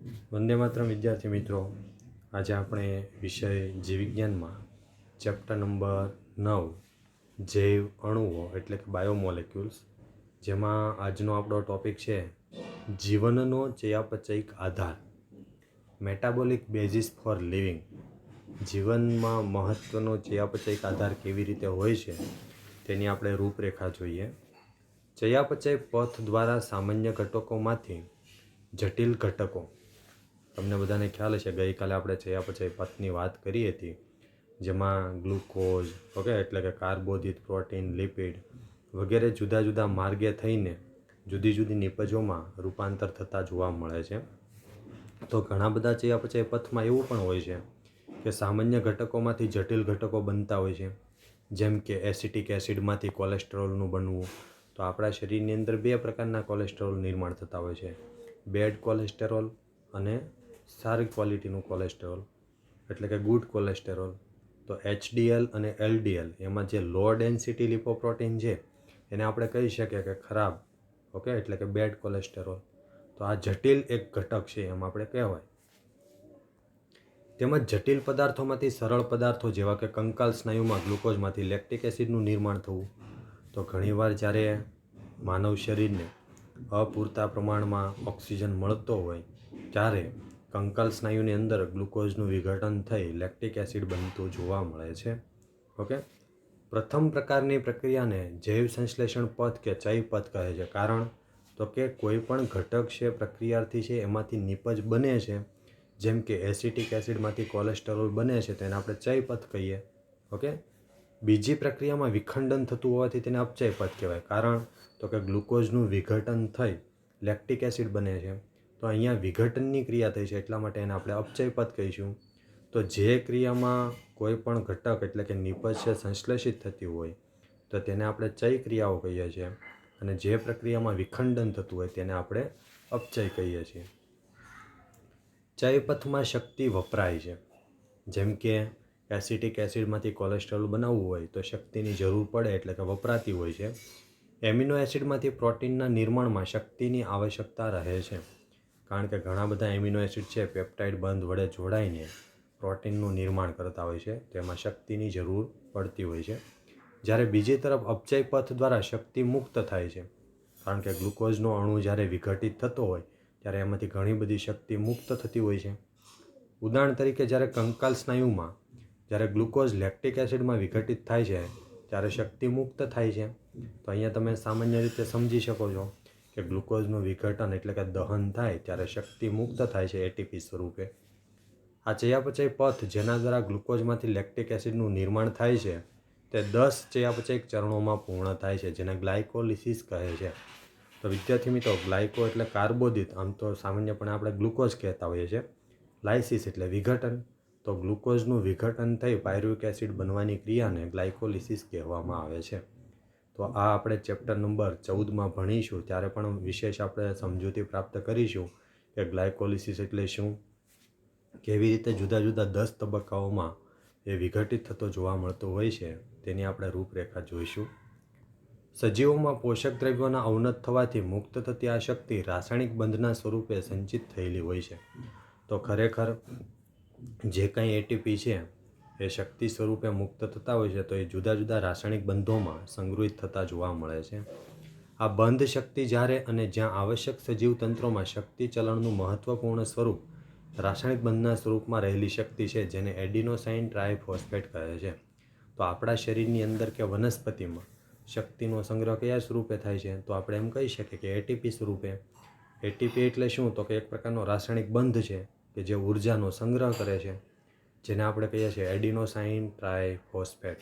વંદે માતરમ વિદ્યાર્થી મિત્રો, આજે આપણે વિષય જીવવિજ્ઞાનમાં ચેપ્ટર નંબર 9 જૈવ અણુઓ એટલે કે બાયોમોલેક્યુલ્સ, જેમાં આજનો આપણો ટૉપિક છે જીવનનો ચયાપચયિક આધાર, મેટાબોલિક બેઝિસ ફોર લિવિંગ. જીવનમાં મહત્ત્વનો ચયાપચયિક આધાર કેવી રીતે હોય છે તેની આપણે રૂપરેખા જોઈએ. ચયાપચય પથ દ્વારા સામાન્ય ઘટકોમાંથી જટિલ ઘટકો, તમને બધાને ખ્યાલ હશે ગઈકાલે આપણે ચયાપચય પથની વાત કરી હતી, જેમાં ગ્લુકોઝ એટલે કે કાર્બોદિત, પ્રોટીન, લિપિડ વગેરે જુદા જુદા માર્ગે થઈને જુદી જુદી નિપજોમાં રૂપાંતર થતાં જોવા મળે છે. તો ઘણા બધા ચયાપચય પથમાં એવું પણ હોય છે કે સામાન્ય ઘટકોમાંથી જટિલ ઘટકો બનતા હોય છે, જેમ કે એસિટિક એસિડમાંથી કોલેસ્ટ્રોલનું બનવું. તો આપણા શરીરની અંદર બે પ્રકારના કોલેસ્ટ્રોલ નિર્માણ થતા હોય છે, બેડ કોલેસ્ટેરોલ અને સારી ક્વોલિટીનું કોલેસ્ટેરોલ એટલે કે ગુડ કોલેસ્ટેરોલ. તો HDL અને LDL એમાં જે લો ડેન્સિટી લિપોપ્રોટીન છે એને આપણે કહી શકીએ કે ખરાબ, એટલે કે બેડ કોલેસ્ટેરોલ. તો આ જટિલ એક ઘટક છે એમ આપણે કહેવાય. તેમજ જટિલ પદાર્થોમાંથી સરળ પદાર્થો જેવા કે કંકાલ સ્નાયુમાં ગ્લુકોઝમાંથી લેક્ટિક એસિડનું નિર્માણ થવું. તો ઘણીવાર જ્યારે માનવ શરીરને અપૂરતા પ્રમાણમાં ઓક્સિજન મળતો હોય ત્યારે કંકાલ સ્નાયુની અંદર ગ્લુકોઝનું વિઘટન થઈ લેક્ટિક એસિડ બનતું જોવા મળે છે. પ્રથમ પ્રકારની પ્રક્રિયાને જૈવ સંશ્લેષણ પથ કે ચય પથ કહે છે. કારણ તો કે કોઈ પણ ઘટક છે પ્રક્રિયાથી છે એમાંથી નિપજ બને છે, જેમ કે એસિટિક એસિડમાંથી કોલેસ્ટેરોલ બને છે તેને આપણે ચય પથ કહીએ. બીજી પ્રક્રિયામાં વિખંડન થતું હોવાથી તેને અપચય પથ કહેવાય. કારણ તો કે ગ્લુકોઝનું વિઘટન થઈ લેક્ટિક એસિડ બને છે, તો અહીંયા વિઘટનની ક્રિયા થઈ છે એટલા માટે એને આપણે અપચય પથ કહીશું. તો જે ક્રિયામાં કોઈ પણ ઘટક એટલે કે નિપજ છે સંશ્લેષિત થતી હોય તો તેને આપણે ચય ક્રિયાઓ કહીએ છીએ, અને જે પ્રક્રિયામાં વિખંડન થતું હોય તેને આપણે અપચય કહીએ છીએ. ચય પથમાં શક્તિ વપરાય છે, જેમ કે એસિટિક એસિડમાંથી કોલેસ્ટ્રોલ બનાવવું હોય તો શક્તિની જરૂર પડે એટલે કે વપરાતી હોય છે. એમિનો એસિડમાંથી પ્રોટીનના નિર્માણમાં શક્તિની આવશ્યકતા રહે છે, કારણ કે ઘણા બધા એમિનો એસિડ છે પેપ્ટાઇડ બંધ વડે જોડાઈને પ્રોટીનનું નિર્માણ કરતા હોય છે, તેમાં શક્તિની જરૂર પડતી હોય છે. જ્યારે બીજી તરફ અપચય પથ દ્વારા શક્તિ મુક્ત થાય છે, કારણ કે ગ્લુકોઝનો અણુ જ્યારે વિઘટિત થતો હોય ત્યારે એમાંથી ઘણી બધી શક્તિ મુક્ત થતી હોય છે. ઉદાહરણ તરીકે જ્યારે કંકાલ સ્નાયુમાં જ્યારે ગ્લુકોઝ લેક્ટિક એસિડમાં વિઘટિત થાય છે ત્યારે શક્તિ મુક્ત થાય છે. તો અહીંયા તમે સામાન્ય રીતે સમજી શકો છો કે ગ્લુકોઝનું વિઘટન એટલે કે દહન થાય ત્યારે શક્તિ મુક્ત થાય છે એટીપી સ્વરૂપે. આ ચયાપચય પથ જેના દ્વારા ગ્લુકોઝમાંથી લેક્ટિક એસિડનું નિર્માણ થાય છે તે 10 ચયાપચયિક ચરણોમાં પૂર્ણ થાય છે, જેને ગ્લાયકોલિસિસ કહે છે. તો વિદ્યાર્થી મિત્રો, ગ્લાયકો એટલે કાર્બોદિત, આમ તો સામાન્યપણે આપણે ગ્લુકોઝ કહેતા હોઈએ છીએ. લાઇસિસ એટલે વિઘટન, તો ગ્લુકોઝનું વિઘટન થઈ પાયરુવિક એસિડ બનવાની ક્રિયાને ગ્લાયકોલિસિસ કહેવામાં આવે છે. તો આ આપણે ચેપ્ટર નંબર 14માં ભણીશું ત્યારે પણ વિશેષ આપણે સમજૂતી પ્રાપ્ત કરીશું કે ગ્લાયકોલિસિસ એટલે શું, કેવી રીતે જુદા જુદા 10 તબક્કાઓમાં એ વિઘટિત થતો જોવા મળતો હોય છે તેની આપણે રૂપરેખા જોઈશું. સજીવોમાં પોષક દ્રવ્યોના અવનત થવાથી મુક્ત થતી આ શક્તિ રાસાયણિક બંધના સ્વરૂપે સંચિત થયેલી હોય છે. તો ખરેખર જે કંઈ એટીપી છે એ શક્તિ સ્વરૂપે મુક્ત થતા હોય છે તો એ જુદા જુદા રાસાયણિક બંધોમાં સંગ્રહિત થતા જોવા મળે છે. આ બંધ શક્તિ જ્યારે અને જ્યાં આવશ્યક સજીવ તંત્રોમાં શક્તિ ચલણનું મહત્વપૂર્ણ સ્વરૂપ રાસાયણિક બંધના સ્વરૂપમાં રહેલી શક્તિ છે, જેને એડિનોસાઇન ટ્રાયફોસ્ફેટ કહે છે. તો આપણા શરીરની અંદર કે વનસ્પતિમાં શક્તિનો સંગ્રહ કયા સ્વરૂપે થાય છે, તો આપણે એમ કહી શકીએ કે એટીપી સ્વરૂપે. એટીપી એટલે શું, તો કે એક પ્રકારનો રાસાયણિક બંધ છે કે જે ઉર્જાનો સંગ્રહ કરે છે, જેને આપણે કહીએ છીએ એડિનોસાઇન ટ્રાયફોસ્ફેટ.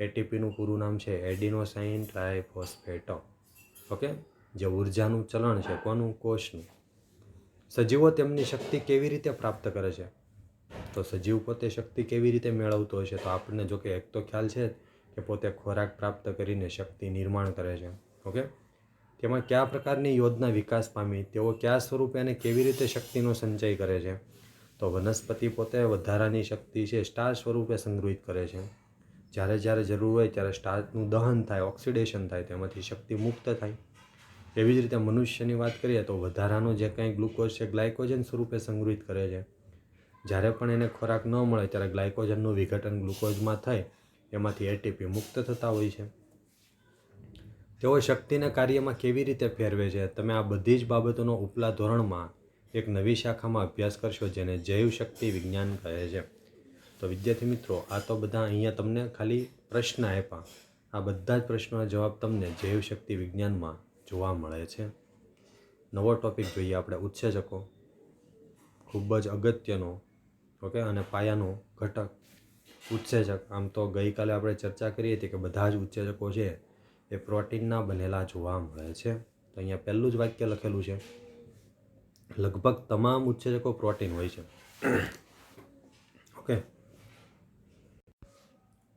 એટીપીનું પૂરું નામ છે એડિનોસાઇન ટ્રાયફોસ્ફેટ. જે ઉર્જાનું ચલણ છે કોનું, કોષનું. સજીવો તેમની શક્તિ કેવી રીતે પ્રાપ્ત કરે છે, તો સજીવ પોતે શક્તિ કેવી રીતે મેળવતો હોય છે, તો આપણને જો કે એક તો ખ્યાલ છે કે પોતે ખોરાક પ્રાપ્ત કરીને શક્તિ નિર્માણ કરે છે. તેમાં કયા પ્રકારની યોજના વિકાસ પામી, તેઓ કયા સ્વરૂપે અને કેવી રીતે શક્તિનો સંચય કરે છે, તો વનસ્પતિ પોતે વધારાની શક્તિ છે સ્ટાર્ચ સ્વરૂપે સંગ્રહિત કરે છે. જ્યારે જ્યારે જરૂર હોય ત્યારે સ્ટાર્ચનું દહન થાય, ઓક્સિડેશન થાય, તેમાંથી શક્તિ મુક્ત થાય. એવી જ રીતે મનુષ્યની વાત કરીએ તો વધારાનો જે કંઈ ગ્લુકોઝ છે ગ્લાયકોજન સ્વરૂપે સંગ્રહિત કરે છે. જ્યારે પણ એને ખોરાક ન મળે ત્યારે ગ્લાયકોજનનું વિઘટન ગ્લુકોઝમાં થઈ એમાંથી એટીપી મુક્ત થતા હોય છે. તેઓ શક્તિને કાર્યમાં કેવી રીતે ફેરવે છે, તમે આ બધી જ બાબતોનો ઉપલા ધોરણમાં એક નવી શાખામાં અભ્યાસ કરશો જેને જૈવશક્તિ વિજ્ઞાન કહે છે. તો વિદ્યાર્થી મિત્રો, આ તો બધા અહીંયા તમને ખાલી પ્રશ્ન આપ્યા. આ બધા જ પ્રશ્નોના જવાબ તમને જૈવશક્તિ વિજ્ઞાનમાં જોવા મળે છે. નવો ટોપિક જોઈએ આપણે, ઉત્સેચકો. ખૂબ જ અગત્યનો અને પાયાનો ઘટક ઉત્સેચક. આમ તો ગઈકાલે આપણે ચર્ચા કરી હતી કે બધા જ ઉત્સેચકો છે એ પ્રોટીનના બનેલા જોવા મળે છે. તો અહીંયા પહેલું જ વાક્ય લખેલું છે, લગભગ તમામ ઉત્સેચકો પ્રોટીન હોય છે. ઓકે.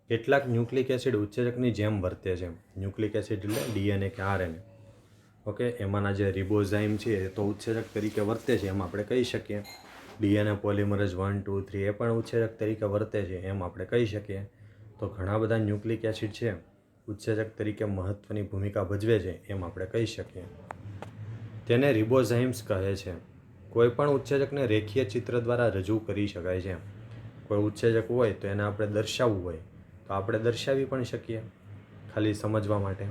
કેટલાક ન્યુક્લિક એસિડ ઉત્સેચકની જેમ વર્તે છે. ન્યુક્લિક એસિડ એટલે ડીએનએ કે આરએનએ. ઓકે, એમાંના જે રિબોઝાઇમ છે એ તો ઉત્સેચક તરીકે વર્તે છે એમ આપણે કહી શકીએ. ડીએનએ પોલિમરેઝ 1, 2, 3 એ પણ ઉત્સેચક તરીકે વર્તે છે એમ આપણે કહી શકીએ. તો ઘણા બધા ન્યુક્લિક એસિડ છે ઉત્સેચક તરીકે મહત્ત્વની ભૂમિકા ભજવે છે એમ આપણે કહી શકીએ. તેને રિબોઝાઇમ્સ કહે છે. કોઈ પણ ઉત્સેચકને રેખીય ચિત્ર દ્વારા રજૂ કરી શકાય છે. કોઈ ઉત્સેચક હોય તો એને આપણે દર્શાવવું હોય તો આપણે દર્શાવી પણ શકીએ, ખાલી સમજવા માટે.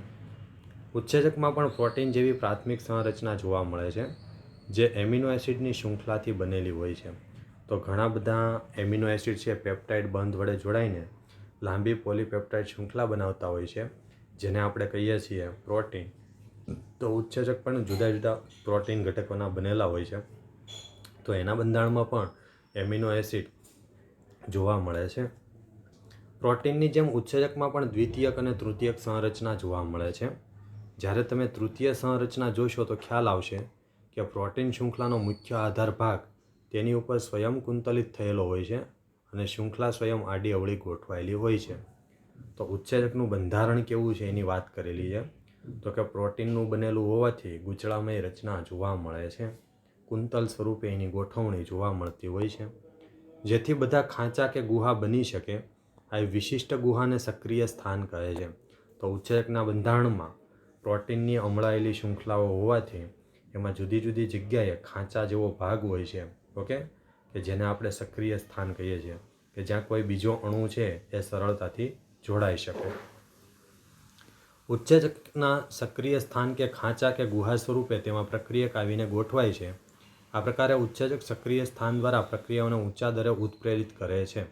ઉત્સેચકમાં પણ પ્રોટીન જેવી પ્રાથમિક સંરચના જોવા મળે છે જે એમિનો એસિડની શૃંખલાથી બનેલી હોય છે. તો ઘણા બધા એમિનો એસિડ છે પેપ્ટાઇડ બંધ વડે જોડાઈને લાંબી પોલીપેપ્ટાઇડ શૃંખલા બનાવતા હોય છે જેને આપણે કહીએ છીએ પ્રોટીન. તો ઉત્સેચક પણ જુદા જુદા પ્રોટીન ઘટકોના બનેલા હોય છે. તો એના બંધારણમાં પણ એમિનો એસિડ જોવા મળે છે. પ્રોટીનની જેમ ઉત્સેચકમાં પણ દ્વિતીયક અને તૃતીયક સંરચના જોવા મળે છે. જ્યારે તમે તૃતીય સંરચના જોશો તો ખ્યાલ આવશે કે પ્રોટીન શૃંખલાનો મુખ્ય આધાર ભાગ તેની ઉપર સ્વયં કુંતલિત થયેલો હોય છે અને શૃંખલા સ્વયં આડી અવળી ગોઠવાયેલી હોય છે. તો ઉત્સેચકનું બંધારણ કેવું છે એની વાત કરેલી છે. તો કે પ્રોટીનનું બનેલું હોવાથી ગૂંચળામય રચના જોવા મળે છે. કુંતલ સ્વરૂપે એની ગોઠવણી જોવા મળતી હોય છે, જેથી બધા ખાંચા કે ગુહા બની શકે. આ વિશિષ્ટ ગુહાને સક્રિય સ્થાન કહે છે. તો ઉત્સેચકના બંધારણમાં પ્રોટીનની અમળાયેલી શૃંખલાઓ હોવાથી એમાં જુદી જુદી જગ્યાએ ખાંચા જેવો ભાગ હોય છે. ઓકે, કે જેને આપણે સક્રિય સ્થાન કહીએ છીએ, કે જ્યાં કોઈ બીજો અણુ છે એ સરળતાથી જોડાઈ શકે. ઉત્સેચકના સક્રિય સ્થાન કે ખાંચા કે ગુહા સ્વરૂપે તેમાં પ્રક્રિયક આવીને ગોઠવાય છે. આ પ્રકારે ઉત્સેચક સક્રિય સ્થાન દ્વારા પ્રક્રિયાઓને ઊંચા દરે ઉત્પ્રેરિત કરે છે.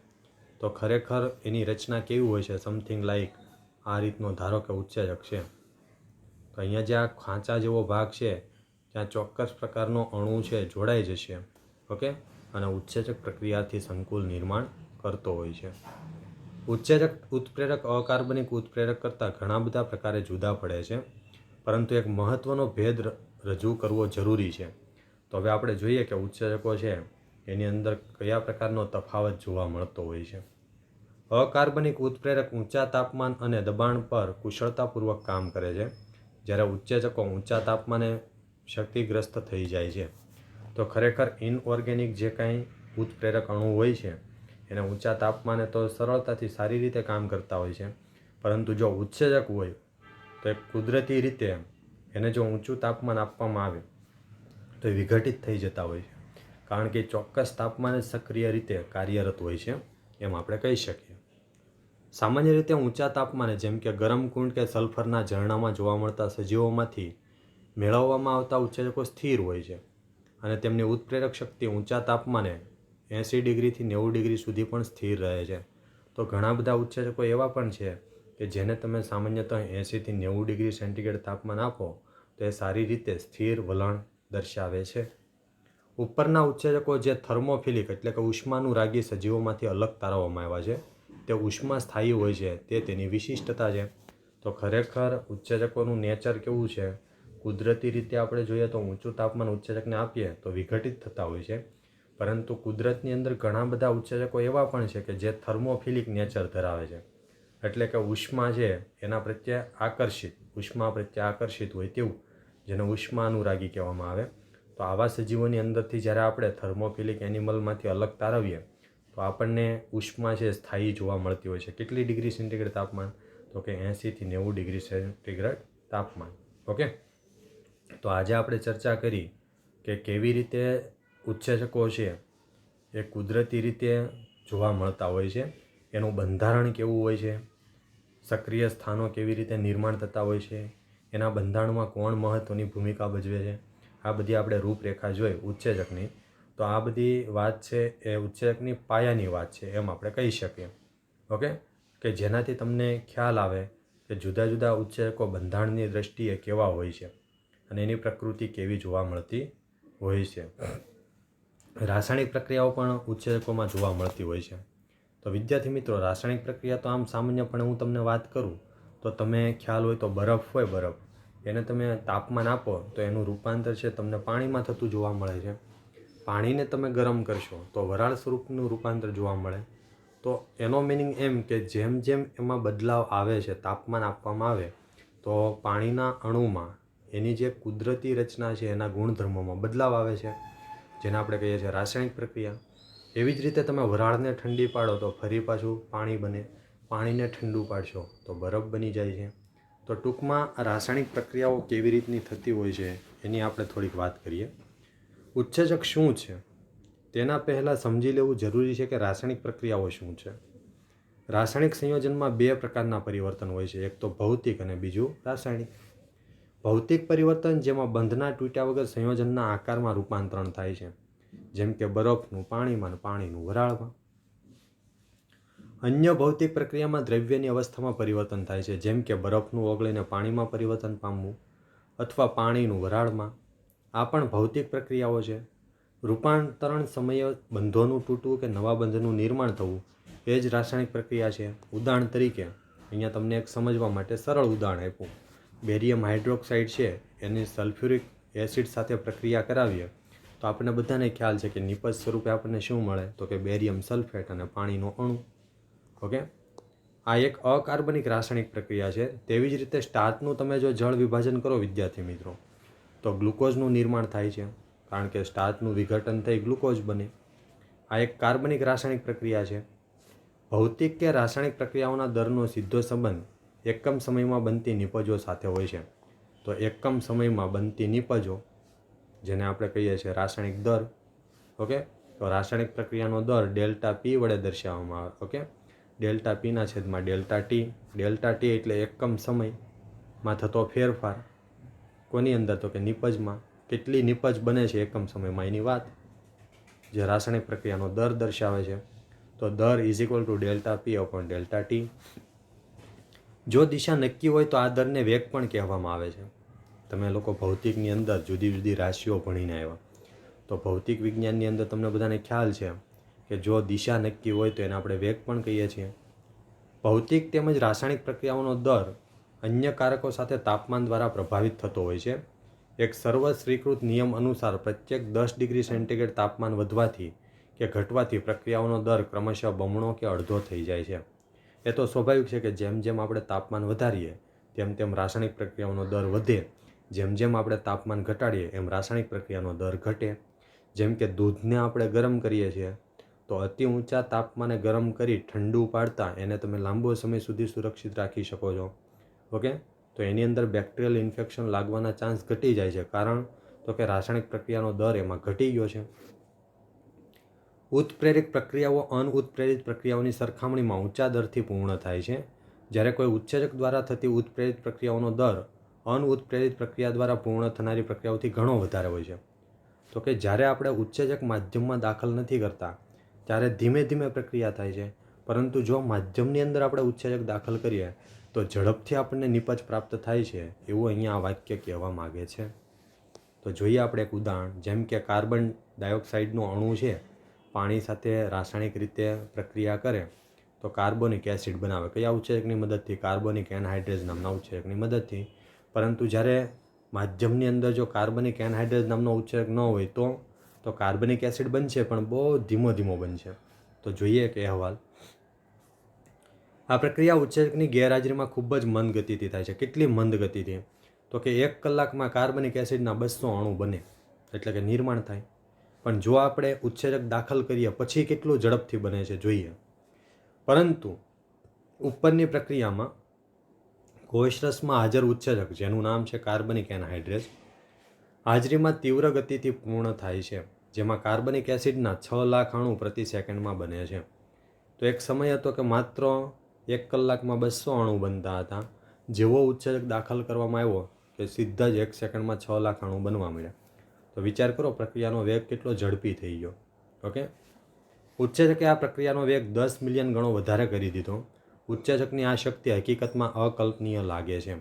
તો ખરેખર એની રચના કેવી હોય છે, સમથિંગ લાઈક આ રીતનો ધારો કે ઉત્સેચક છે. તો અહીંયા જે આ ખાંચા જેવો ભાગ છે ત્યાં ચોક્કસ પ્રકારનો અણુ છે જોડાઈ જશે. ઓકે, અને ઉત્સેચક પ્રક્રિયાથી સંકુલ નિર્માણ કરતો હોય છે. ઉત્સેચક ઉત્પ્રેરક અકાર્બનિક ઉત્પ્રેરક કરતાં ઘણા બધા પ્રકારે જુદા પડે છે, પરંતુ એક મહત્ત્વનો ભેદ રજૂ કરવો જરૂરી છે. તો હવે આપણે જોઈએ કે ઉત્સેચકો છે એની અંદર કયા પ્રકારનો તફાવત જોવા મળતો હોય છે. અકાર્બનિક ઉત્પ્રેરક ઊંચા તાપમાન અને દબાણ પર કુશળતાપૂર્વક કામ કરે છે, જ્યારે ઉત્સેચકો ઊંચા તાપમાને ક્ષતિગ્રસ્ત થઈ જાય છે. તો ખરેખર ઇનઓર્ગેનિક જે કાંઈ ઉત્પ્રેરક અણુ હોય છે એને ઊંચા તાપમાને તો સરળતાથી સારી રીતે કામ કરતા હોય છે, પરંતુ જો ઉત્સેચક હોય તો એક કુદરતી રીતે એને જો ઊંચું તાપમાન આપવામાં આવે તો એ વિઘટિત થઈ જતા હોય છે, કારણ કે ચોક્કસ તાપમાને સક્રિય રીતે કાર્યરત હોય છે એમ આપણે કહી શકીએ. સામાન્ય રીતે ઊંચા તાપમાને જેમ કે ગરમ કુંડ કે સલ્ફરના ઝરણામાં જોવા મળતા સજીવોમાંથી મેળવવામાં આવતા ઉત્સેચકો સ્થિર હોય છે અને તેમની ઉત્પ્રેરક શક્તિ ઊંચા તાપમાને 80 ડિગ્રીથી 90 ડિગ્રી સુધી પણ સ્થિર રહે છે. તો ઘણા બધા ઉત્સેચકો એવા પણ છે કે જેને તમે સામાન્યતઃ 80થી 90 ડિગ્રી સેન્ટીગ્રેડ તાપમાન આપો તો એ સારી રીતે સ્થિર વલણ દર્શાવે છે. ઉપરના ઉત્સેચકો જે થર્મોફિલિક એટલે કે ઉષ્માનુરાગી સજીવોમાંથી અલગ તારવવામાં આવ્યા છે તે ઉષ્મા સ્થાયી હોય છે, તે તેની વિશિષ્ટતા છે. તો ખરેખર ઉત્સેચકોનું નેચર કેવું છે, કુદરતી રીતે આપણે જોઈએ તો ઊંચું તાપમાન ઉત્સેચકને આપીએ તો વિઘટિત થતા હોય છે, પરંતુ કુદરતની અંદર ઘણા બધા ઉત્સેચકો એવા પણ છે કે જે થર્મોફિલિક નેચર ધરાવે છે, એટલે કે ઉષ્મા છે એના પ્રત્યે ઉષ્મા પ્રત્યે આકર્ષિત હોય તેવું, જેને ઉષ્માનુરાગી કહેવામાં આવે. તો આવા સજીવોની અંદરથી જ્યારે આપણે થર્મોફિલિક એનિમલમાંથી અલગ તારવીએ તો આપણને ઉષ્મા છે સ્થાયી જોવા મળતી હોય છે. કેટલી ડિગ્રી સેન્ટીગ્રેડ તાપમાન? તો કે 80થી 90 ડિગ્રી સેન્ટીગ્રેડ તાપમાન. ઓકે, તો આજે આપણે ચર્ચા કરી કે કેવી રીતે ઉત્સેચકો છે એ કુદરતી રીતે જોવા મળતા હોય છે, એનું બંધારણ કેવું હોય છે, સક્રિય સ્થાનો કેવી રીતે નિર્માણ થતા હોય છે, એના બંધારણમાં કોણ મહત્ત્વની ભૂમિકા ભજવે છે, આ બધી આપણે રૂપરેખા જોઈ ઉત્સેચકની. તો આ બધી વાત છે એ ઉત્સેચકની પાયાની વાત છે એમ આપણે કહી શકીએ. ઓકે, કે જેનાથી તમને ખ્યાલ આવે કે જુદા જુદા ઉત્સેચકો બંધારણની દ્રષ્ટિએ કેવા હોય છે અને એની પ્રકૃતિ કેવી જોવા મળતી હોય છે. રાસાયણિક પ્રક્રિયાઓ પણ ઉત્સેચકોમાં જોવા મળતી હોય છે. તો વિદ્યાર્થી મિત્રો, રાસાયણિક પ્રક્રિયા તો આમ સામાન્યપણે હું તમને વાત કરું તો તમે ખ્યાલ હોય તો બરફ હોય, બરફ એને તમે તાપમાન આપો તો એનું રૂપાંતર છે તમને પાણીમાં થતું જોવા મળે છે. પાણીને તમે ગરમ કરશો તો વરાળ સ્વરૂપનું રૂપાંતર જોવા મળે. તો એનો મિનિંગ એમ કે જેમ જેમ એમાં બદલાવ આવે છે, તાપમાન આપવામાં આવે તો પાણીના અણુમાં એની જે કુદરતી રચના છે એના ગુણધર્મોમાં બદલાવ આવે છે, જેને આપણે કહીએ છીએ રાસાયણિક પ્રક્રિયા. એવી જ રીતે તમે વરાળને ઠંડી પાડો તો ફરી પાછું પાણી બને, પાણીને ઠંડુ પાડશો તો બરફ બની જાય છે. તો ટૂંકમાં રાસાયણિક પ્રક્રિયાઓ કેવી રીતની થતી હોય છે એની આપણે થોડીક વાત કરીએ. ઉત્સેચક શું છે તેના પહેલાં સમજી લેવું જરૂરી છે કે રાસાયણિક પ્રક્રિયાઓ શું છે. રાસાયણિક સંયોજનમાં બે પ્રકારના પરિવર્તન હોય છે, એક તો ભૌતિક અને બીજું રાસાયણિક. ભૌતિક પરિવર્તન જેમાં બંધના તૂટ્યા વગર સંયોજનના આકારમાં રૂપાંતરણ થાય છે, જેમ કે બરફનું પાણીમાં અને પાણીનું વરાળમાં. અન્ય ભૌતિક પ્રક્રિયામાં દ્રવ્યની અવસ્થામાં પરિવર્તન થાય છે, જેમ કે બરફનું ઓગળીને પાણીમાં પરિવર્તન પામવું અથવા પાણીનું વરાળમાં. આ પણ ભૌતિક પ્રક્રિયાઓ છે. રૂપાંતરણ સમયે બંધોનું તૂટવું કે નવા બંધનું નિર્માણ થવું એ જ રાસાયણિક પ્રક્રિયા છે. ઉદાહરણ તરીકે અહીંયા તમને એક સમજવા માટે સરળ ઉદાહરણ આપ્યું. બેરિયમ હાઇડ્રોક્સાઇડ છે એની સલ્ફ્યુરિક એસિડ સાથે પ્રક્રિયા કરાવીએ તો આપણને બધાને ખ્યાલ છે કે નિપજ સ્વરૂપે આપણને શું મળે, તો કે બેરિયમ સલ્ફેટ અને પાણીનો અણુ. ઓકે, આ એક અકાર્બનિક રાસાયણિક પ્રક્રિયા છે. તેવી જ રીતે સ્ટાર્ચનું તમે જો જળ વિભાજન કરો વિદ્યાર્થી મિત્રો તો ગ્લુકોઝનું નિર્માણ થાય છે, કારણ કે સ્ટાર્ચનું વિઘટન થઈ ગ્લુકોઝ બને. આ એક કાર્બનિક રાસાયણિક પ્રક્રિયા છે. ભૌતિક કે રાસાયણિક પ્રક્રિયાઓના દરનો સીધો સંબંધ એકમ સમયમાં બનતી નિપજો સાથે હોય છે. તો એકમ સમયમાં બનતી નિપજો જેને આપણે કહીએ છીએ રાસાયણિક દર. ઓકે, તો રાસાયણિક પ્રક્રિયાનો દર ડેલ્ટા પી વડે દર્શાવવામાં આવે. ઓકે, ડેલ્ટા પીના છેદમાં ડેલ્ટા ટી. ડેલ્ટા ટી એટલે એકમ સમયમાં થતો ફેરફાર. કોની અંદર, તો કે નિપજમાં. કેટલી નિપજ બને છે એકમ સમયમાં એની વાત, જે રાસાયણિક પ્રક્રિયાનો દર દર્શાવે છે. તો દર is equal to delta P upon delta T. જો દિશા નક્કી હોય તો આ દરને વેગ પણ કહેવામાં આવે છે. તમે લોકો ભૌતિકની અંદર જુદી જુદી રાશિઓ ભણીને આવ્યા, તો ભૌતિક વિજ્ઞાનની અંદર તમને બધાને ખ્યાલ છે કે જો દિશા નક્કી હોય તો એને આપણે વેગ પણ કહીએ છીએ. ભૌતિક તેમજ રાસાયણિક પ્રક્રિયાઓનો દર અન્ય કારકો સાથે તાપમાન દ્વારા પ્રભાવિત થતો હોય છે. એક સર્વ સ્વીકૃત નિયમ અનુસાર પ્રત્યેક 10 ડિગ્રી સેન્ટીગ્રેડ તાપમાન વધવાથી કે ઘટવાથી પ્રક્રિયાઓનો દર ક્રમશઃ બમણો કે અડધો થઈ જાય છે. એ તો સ્વાભાવિક છે કે જેમ જેમ આપણે તાપમાન વધારીએ તેમ તેમ રાસાયણિક પ્રક્રિયાઓનો દર વધે, જેમ જેમ આપણે તાપમાન ઘટાડીએ એમ રાસાયણિક પ્રક્રિયાનો દર ઘટે. જેમ કે દૂધને આપણે ગરમ કરીએ છીએ તો અતિ ઊંચા તાપમાને ગરમ કરી ઠંડુ પાડતા એને તમે લાંબો સમય સુધી સુરક્ષિત રાખી શકો છો. ઓકે, તો એની અંદર બેક્ટેરિયલ ઇન્ફેક્શન લાગવાના ચાન્સ ઘટી જાય છે, કારણ તો કે રાસાયણિક પ્રક્રિયાનો દર એમાં ઘટી ગયો છે. ઉત્પ્રેરિત પ્રક્રિયાઓ અનઉત્પ્રેરિત પ્રક્રિયાઓની સરખામણીમાં ઊંચા દરથી પૂર્ણ થાય છે, જ્યારે કોઈ ઉત્સેચક દ્વારા થતી ઉત્પ્રેરિત પ્રક્રિયાઓનો દર અનઉત્પ્રેરિત પ્રક્રિયા દ્વારા પૂર્ણ થનારી પ્રક્રિયાઓથી ઘણો વધારે હોય છે. તો કે જ્યારે આપણે ઉત્સેચક માધ્યમમાં દાખલ નથી કરતા ત્યારે ધીમે ધીમે પ્રક્રિયા થાય છે, પરંતુ જો માધ્યમની અંદર આપણે ઉત્સેચક દાખલ કરીએ તો ઝડપથી આપણને નિપજ પ્રાપ્ત થાય છે, એવું અહીંયા આ વાક્ય કહેવા માગે છે. તો જોઈએ આપણે એક ઉદાહરણ. જેમ કે કાર્બન ડાયોક્સાઇડનો અણુ છે પાણી સાથે રાસાયણિક રીતે પ્રક્રિયા કરે તો કાર્બોનિક એસિડ બનાવે. કયા ઉત્સેચકની મદદથી? કાર્બોનિક એનહાઇડ્રેઝ નામના ઉત્સેચકની મદદથી. પરંતુ જ્યારે માધ્યમની અંદર જો કાર્બનિક એનહાઇડ્રેઝ નામનો ઉત્સેચક ન હોય તો કાર્બનિક એસિડ બનશે પણ બહુ ધીમો ધીમો બનશે. તો જોઈએ કે અહેવાલ. આ પ્રક્રિયા ઉત્સેચકની ગેરહાજરીમાં ખૂબ જ મંદ ગતિથી થાય છે. કેટલી મંદ ગતિથી? તો કે 1 કલાકમાં કાર્બનિક એસિડના 200 અણુ બને, એટલે કે નિર્માણ થાય. પણ જો આપણે ઉત્સેચક દાખલ કરીએ પછી કેટલું ઝડપથી બને છે જોઈએ. પરંતુ ઉપરની પ્રક્રિયામાં કોષરસમાં હાજર ઉત્સેચક જેનું નામ છે કાર્બનિક એનહાઇડ્રેઝ, હાજરીમાં તીવ્ર ગતિથી પૂર્ણ થાય છે, જેમાં કાર્બનિક એસિડના 6 લાખ અણુ પ્રતિ સેકન્ડમાં બને છે. તો એક સમય હતો કે માત્ર 1 કલાકમાં 200 અણુ બનતા હતા. જેવો ઉત્સેચક દાખલ કરવામાં આવ્યો કે સીધા જ 1 સેકન્ડમાં 6 લાખ અણુ બનવા મળ્યા. તો વિચાર કરો પ્રક્રિયાનો વેગ કેટલો ઝડપી થઈ ગયો. ઓકે, ઉત્સેચકે આ પ્રક્રિયાનો વેગ 10 મિલિયન ગણો વધારે કરી દીધો. ઉત્સેચકની આ શક્તિ હકીકતમાં અકલ્પનીય લાગે છે.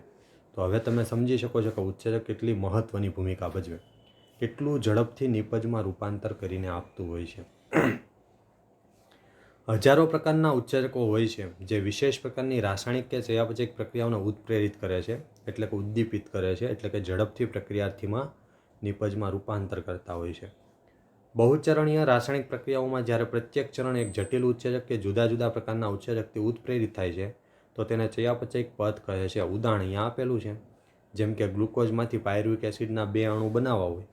તો હવે તમે સમજી શકો છો કે ઉત્સેચક કેટલી મહત્ત્વની ભૂમિકા ભજવે, કેટલું ઝડપથી નિપજમાં રૂપાંતર કરીને આપતું હોય છે. હજારો પ્રકારના ઉત્સેચકો હોય છે જે વિશેષ પ્રકારની રાસાયણિક કે ચયાપચયિક પ્રક્રિયાઓને ઉત્પ્રેરિત કરે છે, એટલે કે ઉદ્દીપિત કરે છે, એટલે કે ઝડપથી પ્રક્રિયાર્થીમાં નિપજમાં રૂપાંતર કરતા હોય છે. બહુચરણીય રાસાયણિક પ્રક્રિયાઓમાં જ્યારે પ્રત્યેક ચરણ એક જટિલ ઉત્સેચક કે જુદા જુદા પ્રકારના ઉત્સેચકથી ઉત્પ્રેરિત થાય છે, તો તેને ચયાપચયિક પથ કહે છે. ઉદાહરણ અહીંયા આપેલું છે, જેમ કે ગ્લુકોઝમાંથી પાયરુવિક એસિડના 2 અણુ બનાવવા હોય,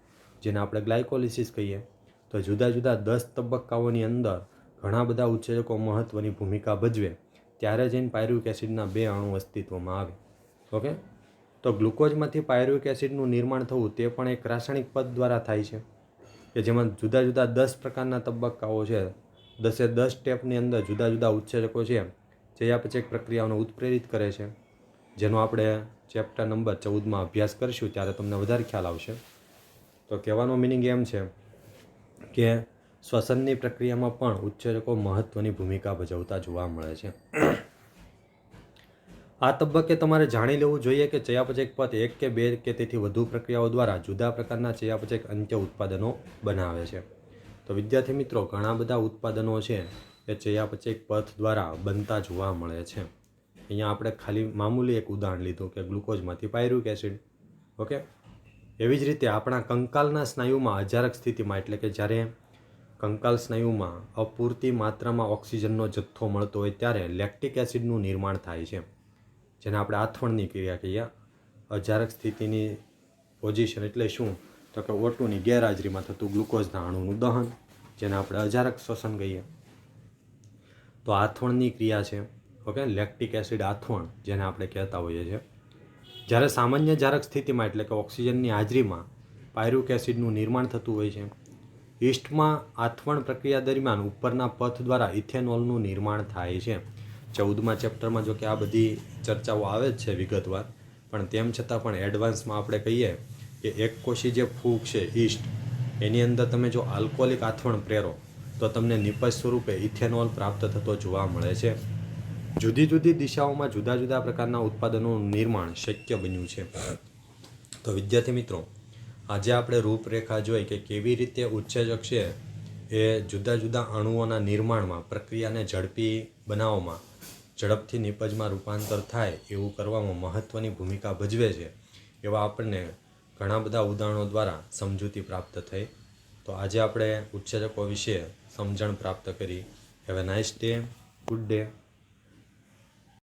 જેને આપણે ગ્લાયકોલિસિસ કહીએ, તો જુદા જુદા 10 તબક્કાઓની અંદર ઘણા બધા ઉત્સેચકો મહત્ત્વની ભૂમિકા ભજવે, ત્યારે જઈને પાયરુવિક એસિડના 2 અણુ અસ્તિત્વમાં આવે. ઓકે, તો ગ્લુકોઝમાંથી પાયરુવિક એસિડનું નિર્માણ થવું તે પણ એક રાસાયણિક પદ્ધ દ્વારા થાય છે, કે જેમાં જુદા જુદા 10 પ્રકારના તબક્કાઓ છે. 10 સ્ટેપની અંદર જુદા જુદા ઉત્સેચકો છે ચયાપચયિક પ્રક્રિયાઓને ઉત્પ્રેરિત કરે છે, જેનો આપણે ચેપ્ટર નંબર 14માં અભ્યાસ કરીશું ત્યારે તમને વધારે ખ્યાલ આવશે. તો કહેવાનો મિનિંગ એમ છે કે શ્વસનની પ્રક્રિયામાં પણ ઉત્સેચકો મહત્ત્વની ભૂમિકા ભજવતા જોવા મળે છે. આ તબક્કે તમારે જાણી લેવું જોઈએ કે ચયાપચયિક પથ 1 કે 2 કે તેથી વધુ પ્રક્રિયાઓ દ્વારા જુદા પ્રકારના ચયાપચયિક અંત્ય ઉત્પાદનો બનાવે છે. તો વિદ્યાર્થી મિત્રો, ઘણા બધા ઉત્પાદનો છે એ ચયાપચયિક પથ દ્વારા બનતા જોવા મળે છે. અહીંયા આપણે ખાલી મામૂલી એક ઉદાહરણ લીધું કે ગ્લુકોઝમાંથી પાયરુવિક એસિડ. ઓકે, એવી જ રીતે આપણા કંકાલના સ્નાયુમાં અજારક સ્થિતિમાં, એટલે કે જ્યારે કંકાલ સ્નાયુમાં અપૂરતી માત્રામાં ઓક્સિજનનો જથ્થો મળતો હોય ત્યારે લેક્ટિક એસિડનું નિર્માણ થાય છે, જેને આપણે આથવણની ક્રિયા કહીએ. અજારક સ્થિતિની પોઝિશન એટલે શું? તો કે O2ની ગેરહાજરીમાં થતું ગ્લુકોઝના અણુનું દહન, જેને આપણે અજારક શ્વસન કહીએ. તો આથવણની ક્રિયા છે. ઓકે, લેક્ટિક એસિડ આથવણ જેને આપણે કહેતા હોઈએ છીએ. જ્યારે સામાન્ય જારક સ્થિતિમાં, એટલે કે ઓક્સિજનની હાજરીમાં પાયરુવિક એસિડનું નિર્માણ થતું હોય છે. ઈસ્ટમાં આથવણ પ્રક્રિયા દરમિયાન ઉપરના પથ દ્વારા ઇથેનોલનું નિર્માણ થાય છે. 14મા ચેપ્ટરમાં જો કે આ બધી ચર્ચાઓ આવે જ છે વિગતવાર, પણ તેમ છતાં પણ એડવાન્સમાં આપણે કહીએ કે એકકોષી જે ફૂગ છે ઈસ્ટ, એની અંદર તમે જો આલ્કોહોલિક આથવણ પ્રેરો તો તમને નિપજ સ્વરૂપે ઇથેનોલ પ્રાપ્ત થતો જોવા મળે છે. જુદી જુદી દિશાઓમાં જુદા જુદા પ્રકારના ઉત્પાદનોનું નિર્માણ શક્ય બન્યું છે. તો વિદ્યાર્થી મિત્રો, આજે આપણે રૂપરેખા જોઈ કે કેવી રીતે ઉત્સેચક છે એ જુદા જુદા અણુઓના નિર્માણમાં, પ્રક્રિયાને ઝડપી બનાવવામાં, ઝડપથી નિપજમાં રૂપાંતર થાય એવું કરવામાં મહત્ત્વની ભૂમિકા ભજવે છે, એવા આપણને ઘણા બધા ઉદાહરણો દ્વારા સમજૂતી પ્રાપ્ત થઈ. તો આજે આપણે ઉત્સેચકો વિશે સમજણ પ્રાપ્ત કરી. Have a nice day, good day.